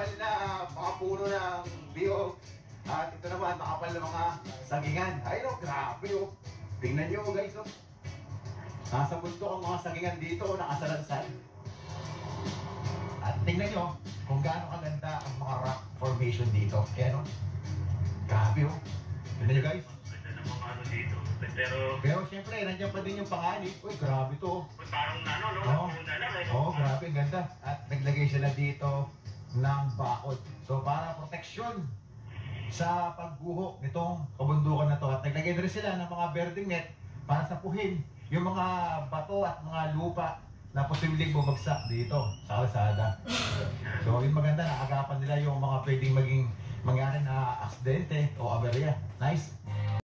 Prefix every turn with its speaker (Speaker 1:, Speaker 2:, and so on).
Speaker 1: makakapal na mga puno ng biyog. At ito naman, makapal na mga sagingan. Ay no, grabe oh. Tingnan nyo guys oh. Nasa bundok ang mga sagingan dito, nakasalansan. At tingnan nyo kung gaano kaganda ang mga rock formation dito. Kaya no, grabe oh. Tingnan nyo guys.
Speaker 2: Ganda ng mga ano dito.
Speaker 1: Pero syempre, nandiyan pa din yung panganib. Uy, grabe to.
Speaker 2: Parang ano, no?
Speaker 1: Oo, grabe, ganda. At naglagay sila dito ng bakod. So, para proteksyon sa pagguho nitong kabundukan na to. At naglagay na rin sila ng mga birding net para sapuhin yung mga bato at mga lupa na posibleng bumagsak dito sa kalsada. So, yung maganda, naagapan nila yung mga pwedeng mangyari na aksidente o aberya. Nice.